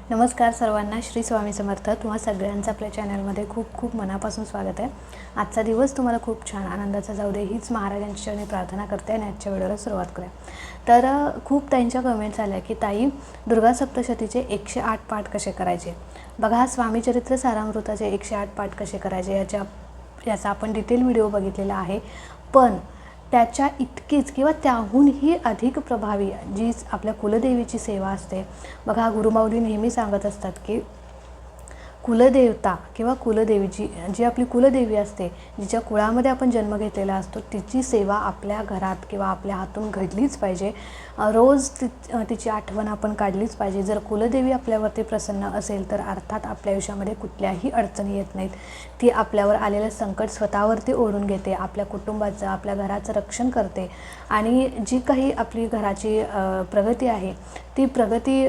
नमस्कार सर्वांना, श्री स्वामी समर्थ. तुम्हा सगळ्यांचं आपल्या चॅनलमध्ये खूप खूप मनापासून स्वागत आहे. आजचा दिवस तुम्हाला खूप छान आनंदाचा जाऊ दे हीच महाराजांच्या चरणी प्रार्थना करते आणि आजच्या व्हिडिओला सुरुवात करूया. तर खूप ताईंच्या कमेंट्स आल्या की ताई, दुर्गा सप्तशतीचे 108 पाठ कसे करायचे. बघा, हा स्वामी चरित्र सारामृताचे 108 पाठ कसे करायचे याचा आपण डिटेल व्हिडिओ बघितलेला आहे. पण त्याच्या इतकीच किंवा त्याहूनही अधिक प्रभावी जी आपल्या कुलदेवीची सेवा असते. बघा, गुरुमाऊली नेहमी सांगत असतात की कुलदेवता किंवा कुलदेवीची जी आपली कुलदेवी असते, जिच्या कुळामध्ये आपण जन्म घेतलेला असतो, तिची सेवा आपल्या घरात किंवा आपल्या हातून घडलीच पाहिजे. रोज तिची आठवण आपण काढलीच पाहिजे. जर कुलदेवी आपल्यावरती प्रसन्न असेल तर अर्थात आपल्या आयुष्यामध्ये कुठल्याही अडचणी येत नाहीत. ती आपल्यावर आलेलं संकट स्वतःवरती ओढून घेते, आपल्या कुटुंबाचं आपल्या घराचं रक्षण करते आणि जी काही आपली घराची प्रगती आहे ती प्रगती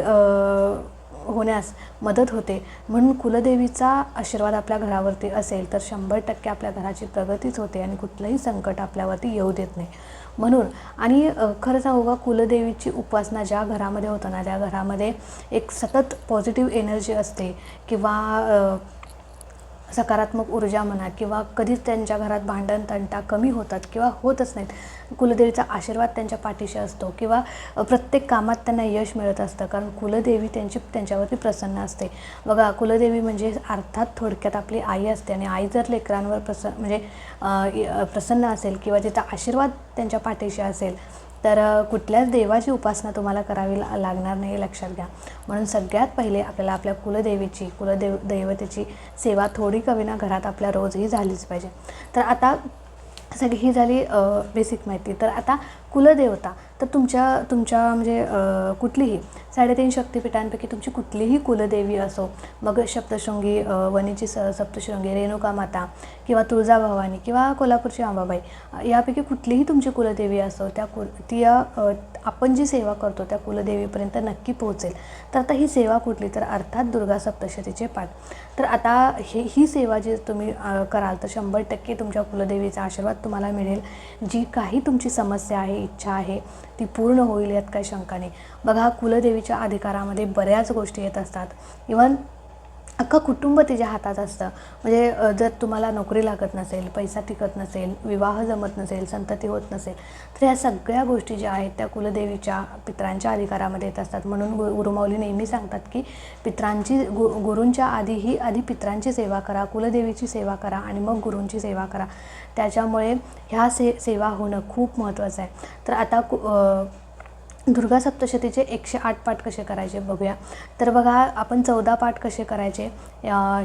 होण्यास मदत होते. म्हणून कुलदेवीचा आशीर्वाद आपल्या घरावरती असेल तर 100% आपल्या घराची प्रगतीच होते आणि कुठलंही संकट आपल्यावरती येऊ देत नाही. म्हणून आणि खरं सांगू का, कुलदेवीची उपासना ज्या घरामध्ये होतं ना, त्या घरामध्ये एक सतत पॉझिटिव्ह एनर्जी असते किंवा सकारात्मक ऊर्जा म्हणा, किंवा कधीच त्यांच्या घरात भांडण तंटा कमी होतात किंवा होतच नाहीत. कुलदेवीचा आशीर्वाद त्यांच्या पाठीशी असतो किंवा प्रत्येक कामात त्यांना यश मिळत असतं, कारण कुलदेवी त्यांच्यावरती प्रसन्न असते. बघा, कुलदेवी म्हणजे अर्थात थोडक्यात आपली आई असते आणि आई जर लेकरांवर प्रसन्न असेल किंवा तिचा आशीर्वाद त्यांच्या पाठीशी असेल तर कुठल्याच देवाची उपासना तुम्हाला करावी लागणार नाही, लक्षात घ्या. म्हणून सगळ्यात पहिले आपल्याला आपल्या कुलदेवीची दैवतेची सेवा थोडी का होईना घरात आपल्या रोजही झालीच पाहिजे. तर आता सगळी ही झाली बेसिक माहिती. तर आता कुलदेवता तर तुमच्या म्हणजे कुठलीही 3.5 शक्तिपीठांपैकी तुमची कुठलीही कुलदेवी असो, मग सप्तशृंगी वणीची सप्तशृंगी रेणुका माता किंवा तुळजाभवानी किंवा कोल्हापूरची अंबाबाई, यापैकी कुठलीही तुमची कुलदेवी असो, ती आपण जी सेवा करतो त्या कुलदेवीपर्यंत नक्की पोहोचेल. तर आता ही सेवा कुठली, तर अर्थात दुर्गा सप्तशतीचे पाठ. तर आता ही सेवा जी तुम्ही कराल तर 100% तुमच्या कुलदेवीचा आशीर्वाद तुम्हाला मिळेल. जी काही तुमची समस्या आहे, इच्छा आहे, ती पूर्ण होईल, यात काही शंका नाही. बघा, कुलदेवीच्या अधिकारामध्ये बऱ्याच गोष्टी येत असतात. इव्हन अख्खं कुटुंब तिच्या हातात असतं. म्हणजे जर तुम्हाला नोकरी लागत नसेल, पैसा टिकत नसेल, विवाह जमत नसेल, संतती होत नसेल, तर ह्या सगळ्या गोष्टी ज्या आहेत त्या कुलदेवीच्या पितरांच्या अधिकारामध्ये येत असतात. म्हणून गुरुमाऊली नेहमी सांगतात की गुरूंच्या आधी पितरांची सेवा करा, कुलदेवीची सेवा करा आणि मग गुरूंची सेवा करा. त्याच्यामुळे ह्या सेवा होणं खूप महत्त्वाचं आहे. तर आता दुर्गा सप्तशतीचे 108 पाठ कसे करायचे बघूया. तर बघा, आपण 14 पाठ कसे करायचे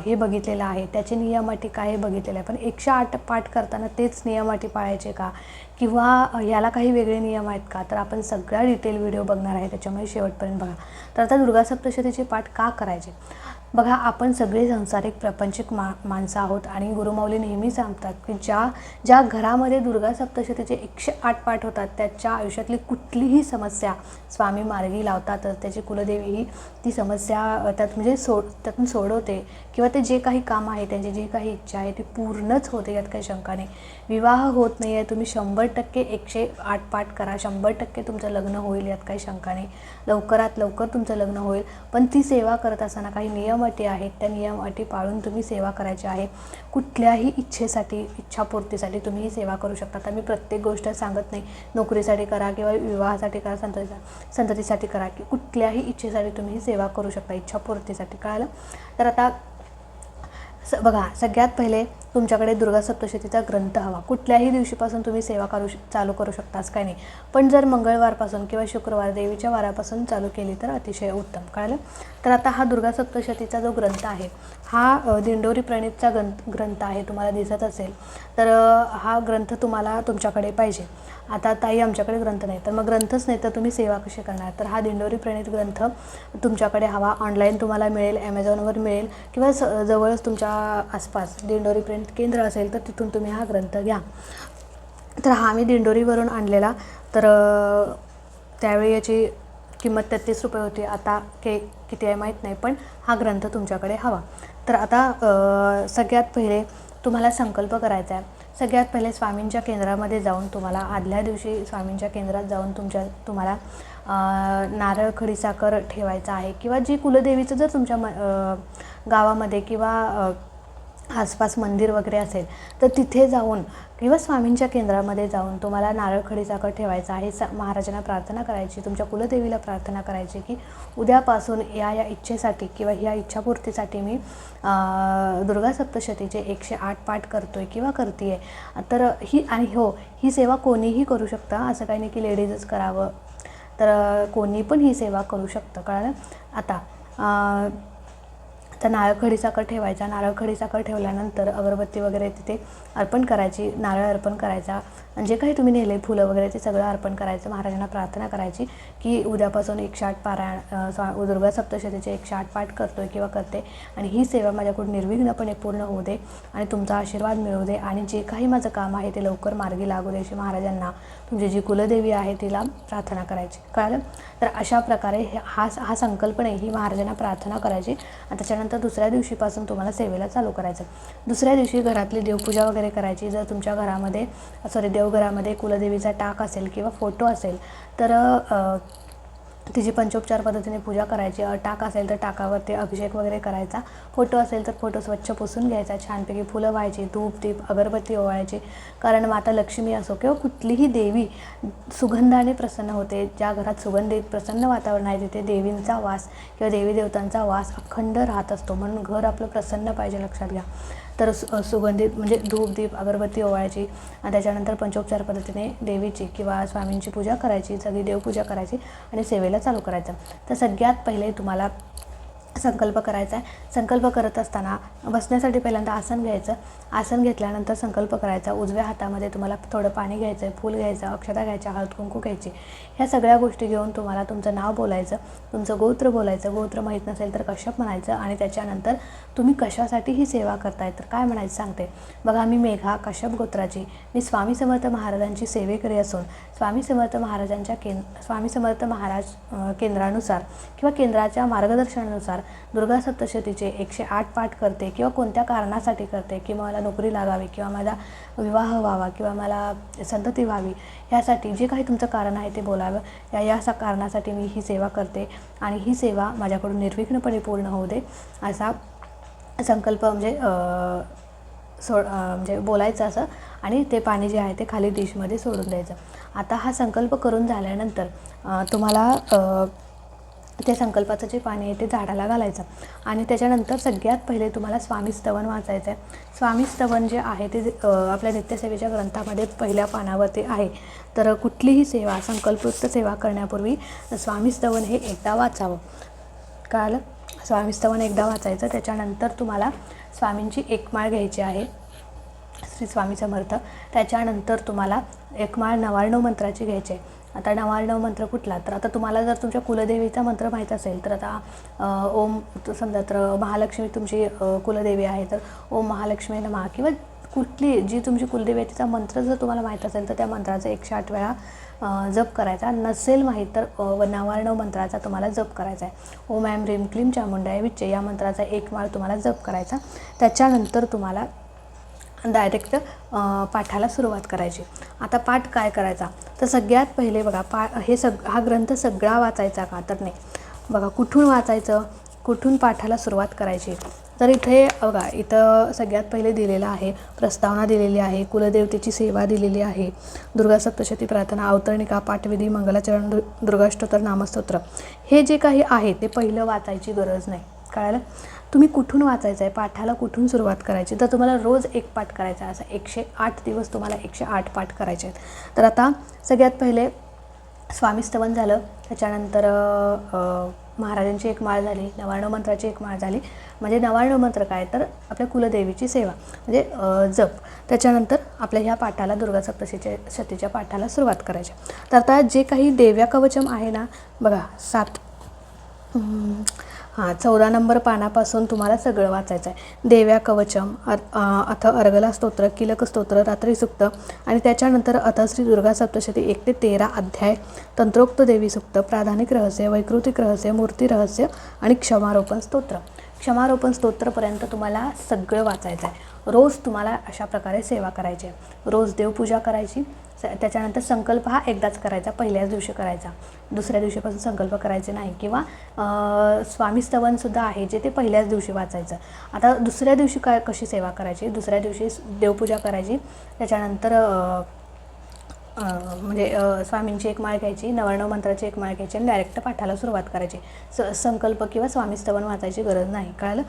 हे बघितलेलं आहे, त्याचे नियम अटी काय हे बघितलेलं आहे. पण 108 पाठ करताना तेच नियम अटी पाळायचे का, किंवा याला काही वेगळे नियम आहेत का, तर आपण सगळ्या डिटेल व्हिडिओ बघणार आहे, त्याच्यामुळे शेवटपर्यंत बघा. तर आता दुर्गा सप्तशतीचे पाठ का करायचे. बघा, आपण सगळे संसारिक प्रपंचिक माणसं आहोत आणि गुरुमाऊली नेहमी सांगतात की ज्या घरामध्ये दुर्गा सप्तशतीचे 108 पाठ होतात त्याच्या आयुष्यातली कुठलीही समस्या स्वामी मार्गी लावतातच. त्याची कुलदेवी ही ती समस्या त्यातून सोडवते किंवा ते जे काही काम आहे, त्यांची जी काही इच्छा आहे ती पूर्णच होते, यात काही शंका नाही. विवाह होत नाही आहे, तुम्ही 100% 108 पाठ करा, 100% तुमचं लग्न होईल, यात काही शंका नाही. लवकरात लवकर तुमचं लग्न होईल. पण ती सेवा करत असताना काही नियम अटी आहेत, त्या नियम अटी पाळून तुम्ही सेवा करायची आहे. कुठल्याही इच्छापूर्तीसाठी तुम्ही ही सेवा करू शकता. तर मी प्रत्येक गोष्ट सांगत नाही, नोकरीसाठी करा किंवा विवाहासाठी करा, संततीसाठी करा, की कुठल्याही इच्छेसाठी तुम्ही ही सेवा करू शकता, इच्छापूर्तीसाठी. कळालं. तर आता बघा, सगळ्यात पहिले तुमच्याकडे दुर्गा सप्तशतीचा ग्रंथ हवा. कुठल्याही दिवशीपासून तुम्ही सेवा चालू करू शकता, असं काही नाही. पण जर मंगळवारपासून किंवा शुक्रवार देवीच्या वारापासून चालू केली तर अतिशय उत्तम. कळलं. तर आता हा दुर्गा सप्तशतीचा जो ग्रंथ आहे हा दिंडोरी प्रणीतचा ग्रंथ आहे, तुम्हाला दिसत असेल. तर हा ग्रंथ तुम्हाला तुमच्याकडे पाहिजे. आता ताई, आमच्याकडे ग्रंथ नाही, तर मग ग्रंथच नाही तर तुम्ही सेवा कशी करणार. तर हा दिंडोरी प्रणीत ग्रंथ तुमच्याकडे हवा. ऑनलाईन तुम्हाला मिळेल, ॲमेझॉनवर मिळेल किंवा जवळच तुमच्या आसपास दिंडोरी प्रणीत केंद्र असेल तर तिथून तुम्ही हा ग्रंथ घ्या. तर हा मी दिंडोरीवरून आणलेला, तर त्यावेळी याची किंमत 33 रुपये होती. आता किती आहे माहीत नाही, पण हा ग्रंथ तुमच्याकडे हवा. तर आता सगळ्यात पहिले तुम्हाला संकल्प करायचा आहे. सगळ्यात पहिले स्वामींच्या केंद्रामध्ये जाऊन तुम्हाला आदल्या दिवशी स्वामींच्या केंद्रात जाऊन तुम्हाला नारळ खडीसाखर ठेवायचा आहे, किंवा जी कुलदेवीचं जर तुमच्या गावामध्ये किंवा आसपास मंदिर वगैरे असेल तर तिथे जाऊन किंवा स्वामींच्या केंद्रामध्ये जाऊन तुम्हाला नारळ खडीसाखर ठेवायचा आहे. महाराजांना प्रार्थना करायची, तुमच्या कुलदेवीला प्रार्थना करायची की उद्यापासून या इच्छेसाठी किंवा ह्या इच्छापूर्तीसाठी मी दुर्गा सप्तशतीचे 108 पाठ करतोय किंवा करते आहे. तर ही सेवा कोणीही करू शकता, असं काही नाही की लेडीजच करावं, तर कोणी पण ही सेवा करू शकतं, कळलं. आता तर नारळ खडीसाखर ठेवायचा. नारळ खडीसाखर ठेवल्यानंतर अगरबत्ती वगैरे तिथे अर्पण करायची, नारळ अर्पण करायचा, आणि जे काही तुम्ही नेले फुलं वगैरे ते सगळं अर्पण करायचं. महाराजांना प्रार्थना करायची की उद्यापासून 108 पारायण दुर्गा सप्तशतीचे 108 पाठ करतोय किंवा करते, आणि ही सेवा माझ्याकडून निर्विघ्नपणे पूर्ण होऊ दे आणि तुमचा आशीर्वाद मिळू दे, आणि जे काही माझं काम आहे ते लवकर मार्गी लागू दे अशी महाराजांना, तुमची जी कुलदेवी आहे तिला प्रार्थना करायची, कळलं. तर अशा प्रकारे हा संकल्प नाही, ही महाराजांना प्रार्थना करायची. आणि त्याच्यानंतर दुसऱ्या दिवशीपासून तुम्हाला सेवेला चालू करायचं. दुसऱ्या दिवशी घरातली देवपूजा वगैरे करायची. जर तुमच्या घरामध्ये देवघरामध्ये कुलदेवीचा टाक असेल किंवा फोटो असेल तर तिची पंचोपचार पद्धतीने पूजा करायची. टाक असेल तर टाकावरती अभिषेक वगैरे करायचा. फोटो असेल तर फोटो स्वच्छ पुसून घ्यायचा, छानपैकी फुलं व्हायची, धूप दीप अगरबत्ती ओवाळायची. कारण माता लक्ष्मी असो किंवा कुठलीही देवी सुगंधाने प्रसन्न होते. ज्या घरात सुगंधित प्रसन्न वातावरण आहे तिथे देवींचा वास किंवा देवी देवतांचा वास अखंड राहत असतो. म्हणून घर आपलं प्रसन्न पाहिजे, लक्षात घ्या. तर सुगंधित म्हणजे धूप दीप अगरबत्ती ओवाळायची आणि त्याच्यानंतर पंचोपचार पद्धतीने देवीची किंवा स्वामींची पूजा करायची, सगळी देवपूजा करायची आणि सेवेला चालू करायचं. तर सगळ्यात पहिले तुम्हाला संकल्प करायचा आहे. संकल्प करत असताना बसण्यासाठी पहिल्यांदा आसन घ्यायचं. आसन घेतल्यानंतर संकल्प करायचा. उजव्या हातामध्ये तुम्हाला थोडं पाणी घ्यायचं आहे, फूल घ्यायचं, अक्षता घ्यायच्या, हळद कुंकू घ्यायची. ह्या सगळ्या गोष्टी घेऊन तुम्हाला तुमचं नाव बोलायचं, तुमचं गोत्र बोलायचं. गोत्र माहीत नसेल तर कश्यप म्हणायचं. आणि त्याच्यानंतर तुम्ही कशासाठी ही सेवा करताय तर काय म्हणायचं सांगते बघा. मी मेघा कश्यप गोत्राची, मी स्वामी समर्थ महाराजांची सेवेकरी असून स्वामी समर्थ महाराज केंद्रानुसार किंवा केंद्राच्या मार्गदर्शनानुसार दुर्गा सप्तशतीचे 108 पाठ करते, किंवा कोणत्या कारणासाठी करते, किंवा मला नोकरी लागावी, किंवा माझा विवाह व्हावा, किंवा मला संतती व्हावी, यासाठी जे काही तुमचं कारण आहे ते बोलावं. या कारणासाठी मी ही सेवा करते आणि ही सेवा माझ्याकडून निर्विघ्नपणे पूर्ण होऊ दे असा संकल्प म्हणजे बोलायचं असं. आणि ते पाणी जे आहे ते खाली डिशमध्ये सोडून द्यायचं. आता हा संकल्प करून झाल्यानंतर तुम्हाला ते संकल्पाचं जे पाणी आहे ते झाडाला घालायचं. आणि त्याच्यानंतर सगळ्यात पहिले तुम्हाला स्वामी स्तवन वाचायचं आहे. स्वामी स्तवन जे आहे ते आपल्या नित्यसेवेच्या ग्रंथामध्ये पहिल्या पानावरती आहे. तर कुठलीही सेवा, संकल्पयुक्त सेवा करण्यापूर्वी स्वामी स्तवन हे एकदा वाचावं, कळलं. स्वामी स्तवन एकदा वाचायचं. त्याच्यानंतर तुम्हाला स्वामींची एक माळ घ्यायची आहे, श्री स्वामी समर्थ. त्याच्यानंतर तुम्हाला एक माळ नवार्णव मंत्राची घ्यायची आहे. आता नवार्णव मंत्र कुठला, तर आता तुम्हाला जर तुमच्या कुलदेवीचा मंत्र माहीत असेल तर आता ओम, समजा तर महालक्ष्मी तुमची कुलदेवी आहे तर ओम महालक्ष्मी नमः, किंवा कुठली जी तुमची कुलदेवी आहे तिचा मंत्र जर तुम्हाला माहीत असेल तर त्या मंत्राचा 108 वेळा जप करायचा. नसेल माहीत तर नवार्णव मंत्राचा तुम्हाला जप करायचा आहे. ओम ऐं ह्रीं क्लीं चामुंडाय विच्चे या मंत्राचा एक माळ तुम्हाला जप करायचा. त्याच्यानंतर तुम्हाला डायरेक्ट पाठाला सुरुवात करायची. आता पाठ काय करायचा, तर सगळ्यात पहिले बघा हा ग्रंथ सगळा वाचायचा का, तर नाही. बघा कुठून वाचायचं, कुठून पाठाला सुरुवात करायची. तर इथे बघा, इथं सगळ्यात पहिले दिलेलं आहे, प्रस्तावना दिलेली आहे, कुलदेवतेची सेवा दिलेली आहे, दुर्गा सप्तशती प्रार्थना, अवतरणिका, पाठविधी, मंगलाचरण, दुर्गाष्टोत्तर, नामस्तोत्र, हे जे काही आहे ते पहिलं वाचायची गरज नाही, कळलं. तुम्ही कुठून वाचायचं आहे, पाठाला कुठून सुरुवात करायची, तर तुम्हाला रोज एक पाठ करायचा आहे. असं 108 दिवस तुम्हाला 108 पाठ करायचे आहेत. तर आता सगळ्यात पहिले स्वामी स्तवन झालं, त्याच्यानंतर महाराजांची एक माळ झाली, नवार्णव मंत्राची एक माळ झाली. म्हणजे नवार्णव मंत्र काय, तर आपल्या कुलदेवीची सेवा म्हणजे जप. त्याच्यानंतर आपल्या ह्या पाठाला दुर्गा सप्तशतीच्या पाठाला सुरुवात करायची. तर आता जे काही देव्या कवचम आहे ना बघा, 14 नंबर पानापासून तुम्हाला सगळं वाचायचं आहे. देव्या कवचम, अथ अर्गला स्तोत्र, किलक स्तोत्र, रात्री सुक्त, आणि त्याच्यानंतर अथ श्री दुर्गा सप्तशती 1 ते 13 अध्याय, तंत्रोक्त देवी सुक्त, प्राधानिक रहस्य, वैकृतिक रहस्य, मूर्ती रहस्य आणि क्षमारोपण स्तोत्र. क्षमारोपण स्तोत्रपर्यंत तुम्हाला सगळं वाचायचं आहे. रोज तुम्हाला अशा प्रकारे सेवा करायची आहे. रोज देवपूजा करायची, त्याच्यानंतर संकल्प हा एकदाच करायचा, पहिल्याच दिवशी करायचा, दुसऱ्या दिवशीपासून संकल्प करायचे नाही. किंवा स्वामी स्तवनसुद्धा आहे जे ते पहिल्याच दिवशी वाचायचं. आता दुसऱ्या दिवशी कशी सेवा करायची, दुसऱ्या दिवशी देवपूजा करायची, त्याच्यानंतर म्हणजे स्वामींची एक माळ घ्यायची, नवर्ण मंत्राची एक माळ घ्यायची आणि डायरेक्ट पाठाला सुरुवात करायची. संकल्प किंवा स्वामी स्तवन वाचायची गरज नाही. कळलं?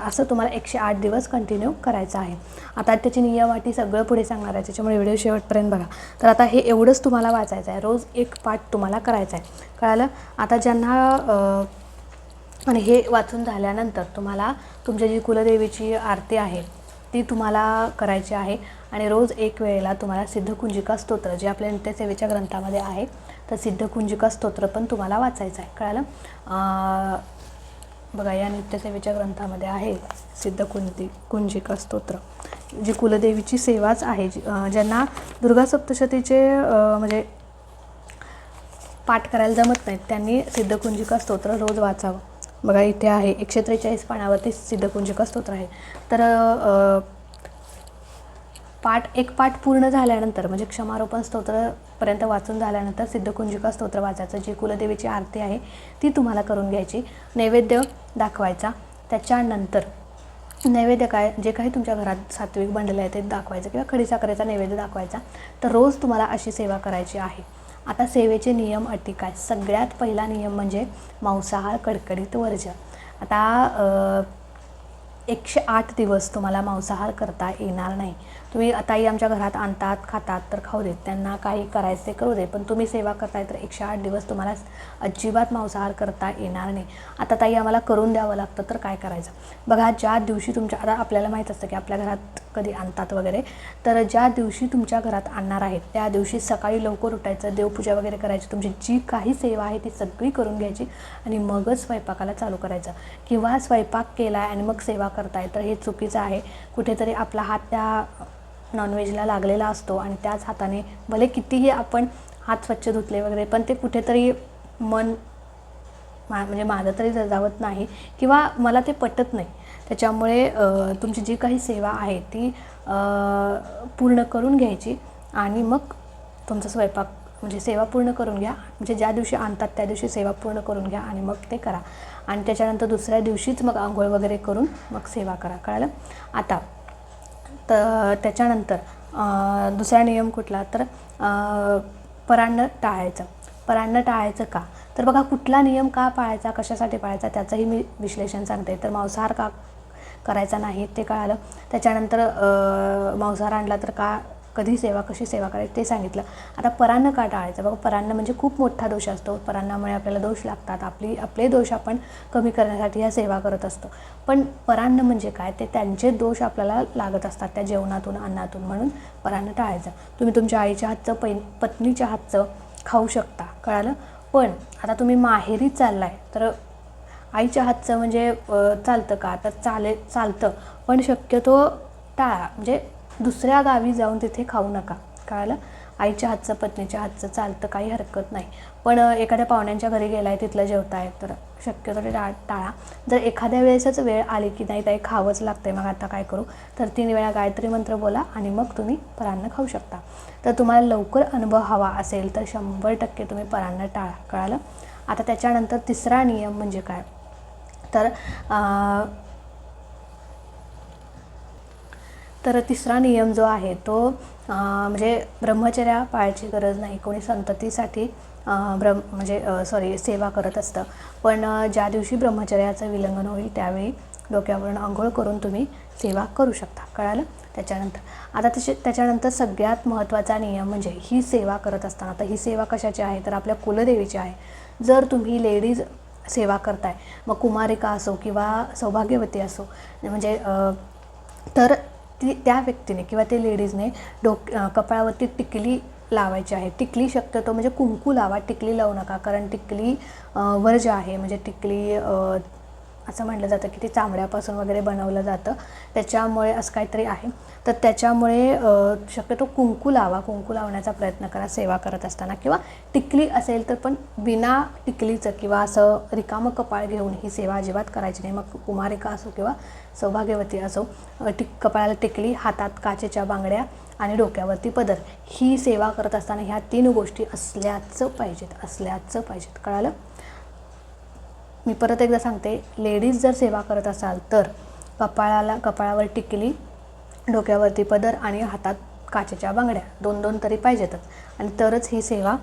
असं तुम्हाला 108 दिवस कंटिन्यू करायचं आहे. आता त्याची नियमाटी सगळं पुढे सांगणार आहे, त्याच्यामुळे व्हिडिओ शेवटपर्यंत बघा. तर आता हे एवढंच तुम्हाला वाचायचं आहे, रोज एक पाठ तुम्हाला करायचा आहे. कळलं? आता ज्यांना आणि हे वाचून झाल्यानंतर तुम्हाला तुमच्या जी कुलदेवीची आरती आहे ती तुम्हाला करायची आहे. आणि रोज एक वेळेला तुम्हाला सिद्धकुंजिका स्तोत्र जे आपल्या नित्यसेवेच्या ग्रंथामध्ये आहे तर सिद्धकुंजिका स्तोत्र पण तुम्हाला वाचायचं आहे. कळलं? बघा, या नित्यसेवेच्या ग्रंथामध्ये आहे कुंजिका स्तोत्र, जी कुलदेवीची सेवाच आहे. ज्यांना दुर्गा सप्तशतीचे म्हणजे पाठ करायला जमत नाहीत त्यांनी सिद्धकुंजिका स्तोत्र रोज वाचावं. बघा, इथे आहे 143 पानावरती सिद्धकुंजिका स्तोत्र आहे. तर एक पाठ पूर्ण झाल्यानंतर म्हणजे क्षमारोपण स्तोत्रपर्यंत वाचून झाल्यानंतर सिद्धकुंजिका स्तोत्र वाचायचं. जी कुलदेवीची आरती आहे ती तुम्हाला करून घ्यायची, नैवेद्य दाखवायचा. त्याच्यानंतर नैवेद्य जे काही तुमच्या घरात सात्विक बनलेलं आहे ते दाखवायचं किंवा खडीसाखरेचा नैवेद्य दाखवायचा. तर रोज तुम्हाला अशी सेवा करायची आहे. आता सेवेचे नियम अटी काय? सगळ्यात पहिला नियम म्हणजे मांसाहार कडकडीत वर्ज्य. आता 108 दिवस तुम्हाला मांसाहार करता येणार नाही. तुम्ही ताई आमच्या घरात आणतात, खातात तर खाऊ देत, त्यांना काही करायचं ते करू दे, पण तुम्ही सेवा करताय तर 108 दिवस तुम्हाला अजिबात मांसाहार करता येणार नाही. आता ताई आम्हाला करून द्यावं लागतं तर काय करायचं? बघा, ज्या दिवशी आता आपल्याला माहीत असतं की आपल्या घरात कधी आणतात वगैरे, तर ज्या दिवशी तुमच्या घरात आणणार आहेत त्या दिवशी सकाळी लवकर उठायचं, देवपूजा वगैरे करायची, तुमची जी काही सेवा आहे ती सगळी करून घ्यायची आणि मगच स्वयंपाकाला चालू करायचं. किंवा स्वयंपाक केला आहे आणि मग सेवा करताय तर हे चुकीचं आहे. कुठेतरी आपला हात त्या नॉनव्हेजला लागलेला असतो आणि त्याच हाताने भले कितीही आपण हात स्वच्छ धुतले वगैरे पण ते कुठेतरी म्हणजे माझं तरी जावत नाही किंवा मला ते पटत नाही. त्याच्यामुळे तुमची जी काही सेवा आहे ती पूर्ण करून घ्यायची आणि मग तुमचा स्वयंपाक म्हणजे सेवा पूर्ण करून घ्या. म्हणजे ज्या दिवशी आणतात त्या दिवशी सेवा पूर्ण करून घ्या आणि मग ते करा. आणि त्याच्यानंतर दुसऱ्या दिवशीच मग आंघोळ वगैरे करून मग सेवा करा. कळलं? आता तर त्याच्यानंतर दुसरा नियम कुठला? तर परान्न टाळायचं. परान्न टाळायचं का? तर बघा, कुठला नियम का पाळायचा, कशासाठी पाळायचा त्याचंही मी विश्लेषण सांगते. तर मांसाहार का करायचा नाही ते कळालं. त्याच्यानंतर मांसाहार आणला तर कधी सेवा, कशी सेवा करायची ते सांगितलं. आता परान्न का टाळायचं? बघा, परान्न म्हणजे खूप मोठा दोष असतो. परान्नामुळे आपल्याला दोष लागतात. आपले दोष आपण कमी करण्यासाठी ह्या सेवा करत असतो. पण परान्न म्हणजे काय? ते त्यांचे दोष आपल्याला लागत असतात त्या जेवणातून, अन्नातून, म्हणून परान्न टाळायचं. तुम्ही तुमच्या आईच्या हातचं, पत्नीच्या हातचं खाऊ शकता. कळालं? पण आता तुम्ही माहेरी चाललाय तर आईच्या हातचं म्हणजे चालतं का? तर चालतं, पण शक्यतो टाळा. म्हणजे दुसऱ्या गावी जाऊन तिथे खाऊ नका. कळालं? आईच्या हातचं, पत्नीच्या हातचं चालतं, काही हरकत नाही. पण एखाद्या पाहुण्यांच्या घरी गेलाय, तिथलं जेवताय तर शक्यतो ते टाळा. जर एखाद्या वेळेसच वेळ आली की नाही ताई खावंच लागतंय, मग आता काय करू, तर 3 वेळा गायत्री मंत्र बोला आणि मग तुम्ही परान्न खाऊ शकता. तर तुम्हाला लवकर अनुभव हवा असेल तर 100% तुम्ही परान्न टाळा. कळालं? आता त्याच्यानंतर तिसरा नियम म्हणजे काय? तर तिसरा नियम जो आहे तो म्हणजे ब्रह्मचर्या पाळायची गरज नाही. कोणी संततीसाठी सेवा करत असतं, पण ज्या दिवशी ब्रह्मचर्याचं विलंघन होईल त्यावेळी डोक्यावरून आंघोळ करून तुम्ही सेवा करू शकता. कळालं? त्याच्यानंतर सगळ्यात महत्त्वाचा नियम म्हणजे ही सेवा करत असताना, आता ही सेवा कशाची आहे तर आपल्या कुलदेवीची आहे. जर तुम्ही लेडीज सेवा करताय, मग कुमारिका असो किंवा सौभाग्यवती असो, म्हणजे तर त्या व्यक्तीने किंवा ते लेडीजने कपाळावरती टिकली लावायची आहे. टिकली शक्यतो म्हणजे कुंकू लावा, टिकली लावू नका, कारण टिकली वर्ज्य आहे. म्हणजे टिकली असं म्हटलं जातं की ते चामड्यापासून वगैरे बनवलं जातं, त्याच्यामुळे असं काहीतरी आहे. तर त्याच्यामुळे शक्यतो कुंकू लावण्याचा प्रयत्न करा सेवा करत असताना, किंवा टिकली असेल तर पण बिना टिकलीचं किंवा असं रिकामं कपाळ घेऊन ही सेवा अजिबात करायची नाही. मग कुमारिका असो किंवा सौभाग्यवती असो, कपाळाला टिकली, हातात काचेच्या बांगड्या आणि डोक्यावरती पदर, ही सेवा करत असताना ह्या 3 गोष्टी असल्याच पाहिजेत. कळालं? मी परत एकदा सांगते, लेडीज जर सेवा करत असाल तर कपाळावर टिकली, डोक्यावरती पदर आणि हातात काचेच्या बांगड्या 2-2 तरी पाहिजेतच, आणि तरच ही सेवा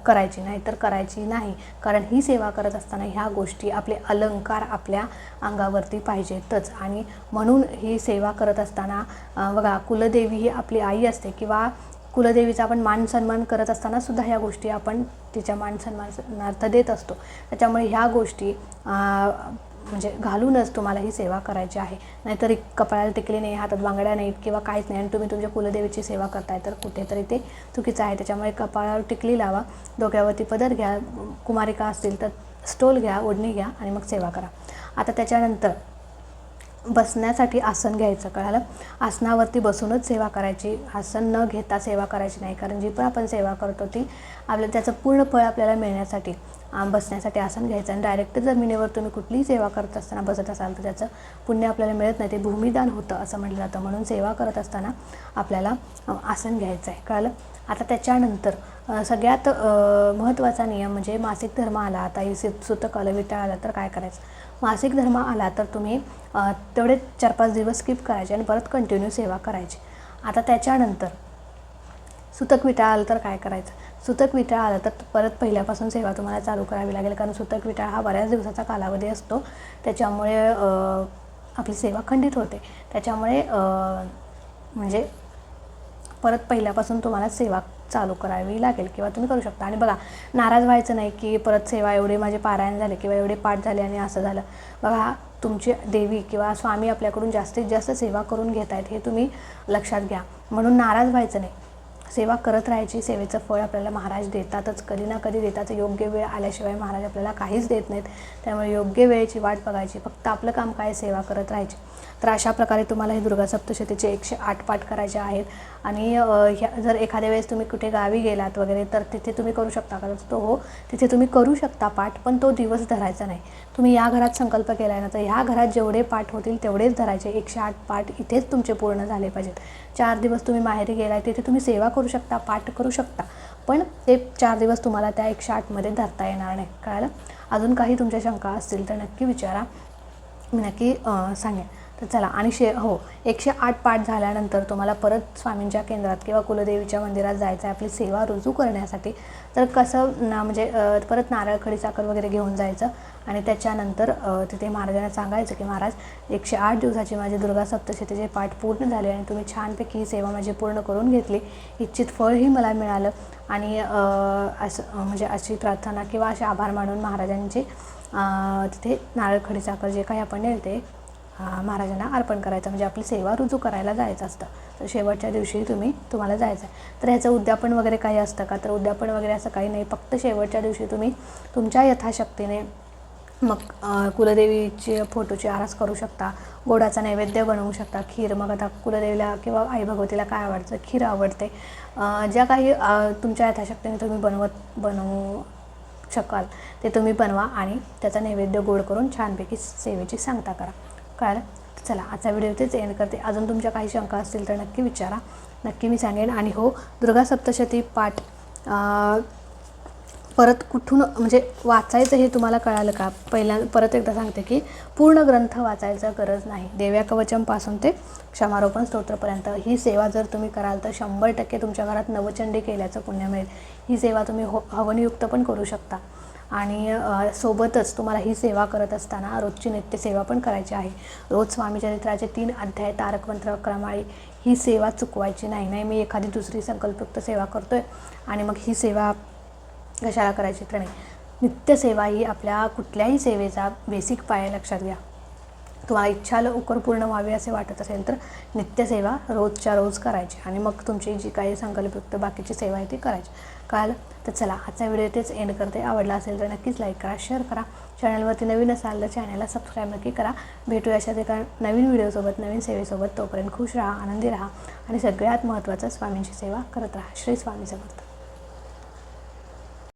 करायची, नाही तर करायची नाही. कारण ही सेवा करत असताना ह्या गोष्टी, आपले अलंकार आपल्या अंगावरती पाहिजेतच. आणि म्हणून ही सेवा करत असताना बघा, कुलदेवी ही आपली आई असते, किंवा कुलदेवीचा आपण मान सन्मान करत असताना सुद्धा ह्या गोष्टी आपण तिच्या मान सन्मानार्थ देत असतो. त्याच्यामुळे ह्या गोष्टी म्हणजे घालूनच तुम्हाला ही सेवा करायची आहे. नाहीतर कपाळाला टिकली नाही, हातात बांगड्या नाहीत किंवा काहीच नाही आणि तुम्ही तुमच्या कुलदेवीची सेवा करताय, तर कुठेतरी ते चुकीचं आहे. त्याच्यामुळे कपाळावर टिकली लावा, डोक्यावरती पदर घ्या, कुमारिका असतील तर स्टोल घ्या, ओढणी घ्या आणि मग सेवा करा. आता त्याच्यानंतर बसण्यासाठी आसन घ्यायचं. कळालं? आसनावरती बसूनच सेवा करायची, आसन न घेता सेवा करायची नाही. कारण जी पण आपण सेवा करतो ती त्याचं पूर्ण फळ आपल्याला मिळण्यासाठी बसण्यासाठी आसन घ्यायचं. आणि डायरेक्ट जमिनीवर तुम्ही कुठलीही सेवा करत असताना बसत असाल तर त्याचं पुण्य आपल्याला मिळत नाही, ते भूमिदान होतं असं म्हटलं जातं. म्हणून सेवा करत असताना आपल्याला आसन घ्यायचं आहे. कळालं? आता त्याच्यानंतर सगळ्यात महत्त्वाचा नियम म्हणजे मासिक धर्म आला, आता ही सुतक आलं, विटाळ आला तर काय करायचं. मासिक धर्म आला तर तुम्ही तेवढे 4-5 दिवस स्किप करायचे आणि परत कंटिन्यू सेवा करायची. आता त्याच्यानंतर सुतक विटाळ आलं तर काय करायचं. सुतक विटाळ आलं तर परत पहिल्यापासून सेवा तुम्हाला चालू करावी लागेल, कारण सुतक विटाळ हा बऱ्याच दिवसाचा कालावधी असतो, त्याच्यामुळे आपली सेवा खंडित होते. त्याच्यामुळे म्हणजे परत पहिल्यापासून तुम्हाला सेवा चालू करावी लागेल, किंवा तुम्ही करू शकता. आणि बघा, नाराज व्हायचं नाही की परत सेवा एवढे माझे पारायण झाले किंवा एवढे पाठ झाले आणि असं झालं. बघा, तुमची देवी किंवा स्वामी आपल्याकडून जास्तीत जास्त सेवा करून घेत आहेत हे तुम्ही लक्षात घ्या. म्हणून नाराज व्हायचं नाही, सेवा करत राहायची. सेवेचं फळ आपल्याला महाराज देतातच, कधी ना कधी देतात. योग्य वेळ आल्याशिवाय महाराज आपल्याला काहीच देत नाहीत. त्यामुळे योग्य वेळेची वाट बघायची, फक्त आपलं काम काय, सेवा करत राहायची. तर अशा प्रकारे तुम्हाला हे दुर्गा सप्तशतीचे 108 पाठ करायचे आहेत. आणि जर एखाद्या वेळेस तुम्ही कुठे गावी गेलात वगैरे तर तिथे तुम्ही करू शकता का, तो हो, तिथे तुम्ही करू शकता पाठ, पण तो दिवस धरायचा नाही. तुम्ही या घरात संकल्प केला आहे ना, तर ह्या घरात जेवढे पाठ होतील तेवढेच धरायचे. 108 पाठ इथेच तुमचे पूर्ण झाले पाहिजेत. 4 दिवस तुम्ही माहेरी गेलाय, तिथे तुम्ही सेवा करू शकता, पाठ करू शकता, पण ते 4 दिवस तुम्हाला त्या 108मध्ये धरता येणार नाही. कळालं? अजून काही तुमच्या शंका असतील तर नक्की विचारा, मी नक्की सांगेन. तर चला, आणि 108 पाठ झाल्यानंतर तुम्हाला परत स्वामींच्या केंद्रात किंवा कुलदेवीच्या मंदिरात जायचं आहे आपली सेवा रुजू करण्यासाठी. तर कसं म्हणजे परत नारळ, खडीसाखर वगैरे घेऊन जायचं आणि त्याच्यानंतर तिथे महाराजांना सांगायचं की महाराज, 108 दिवसाची माझी दुर्गा सप्तशतीचे पाठ पूर्ण झाले आणि तुम्ही छानपैकी ही सेवा माझी पूर्ण करून घेतली, इच्छित फळही मला मिळालं. आणि असं म्हणजे अशी प्रार्थना किंवा असे आभार मानून महाराजांचे तिथे नारळ, खडीसाखर जे काही आपण नेलं ते महाराजांना अर्पण करायचं, म्हणजे आपली सेवा रुजू करायला जायचं असतं. तर शेवटच्या दिवशी तुम्हाला जायचं आहे. तर ह्याचं उद्यापन वगैरे काही असतं का, तर उद्यापन वगैरे असं काही नाही. फक्त शेवटच्या दिवशी तुम्ही तुमच्या यथाशक्तीने मग कुलदेवीची फोटोची आरास करू शकता, गोडाचा नैवेद्य बनवू शकता, खीर. मग आता कुलदेवीला किंवा आई भगवतीला काय आवडतं, खीर आवडते, ज्या काही तुमच्या यथाशक्तीने तुम्ही बनवू शकाल ते तुम्ही बनवा आणि त्याचा नैवेद्य गोड करून छानपैकी सेवेची सांगता करा. कळलं? चला, आजचा व्हिडिओ इथेच एंड करते. अजून तुमच्या काही शंका असतील तर नक्की विचारा, नक्की मी सांगेन. आणि हो, दुर्गा सप्तशती पाठ परत कुठून म्हणजे वाचायचं हे तुम्हाला कळालं का. परत एकदा सांगते की पूर्ण ग्रंथ वाचायचं गरज नाही. देव्या कवचमपासून ते क्षमारोपण स्तोत्रपर्यंत ही सेवा जर तुम्ही कराल तर 100% तुमच्या घरात नवचंडी केल्याचं पुण्य मिळेल. ही सेवा तुम्ही हवनयुक्त पण करू शकता. आणि सोबतच तुम्हाला ही सेवा करत असताना रोजची नित्यसेवा पण करायची आहे. रोज स्वामीचरित्राचे 3 अध्याय, तारक मंत्र, क्रमाळी, ही सेवा चुकवायची नाही. मी एखादी दुसरी संकल्पयुक्त सेवा करतोय आणि मग ही सेवा कशाला करायची तर नाही. नित्यसेवा ही आपल्या कुठल्याही सेवेचा बेसिक पाया, लक्षात घ्या. तुम्हाला इच्छा लवकर पूर्ण व्हावी असे वाटत असेल तर नित्यसेवा रोजच्या रोज करायची आणि मग तुमची जी काही संकल्पयुक्त बाकीची सेवा आहे ती करायची. कळालं? तर चला आजचा व्हिडिओ इथेच एंड करते. आवडला असेल तर नक्कीच लाईक करा, शेअर करा. चॅनलवरती नवीन असाल तर चॅनलला सबस्क्राईब नक्की करा. भेटूया अशाच एका नवीन व्हिडिओसोबत, नवीन सेवेसोबत. तोपर्यंत खुश राहा, आनंदी राहा आणि सगळ्यात महत्त्वाचं स्वामींची सेवा करत राहा. श्री स्वामी समर्थ.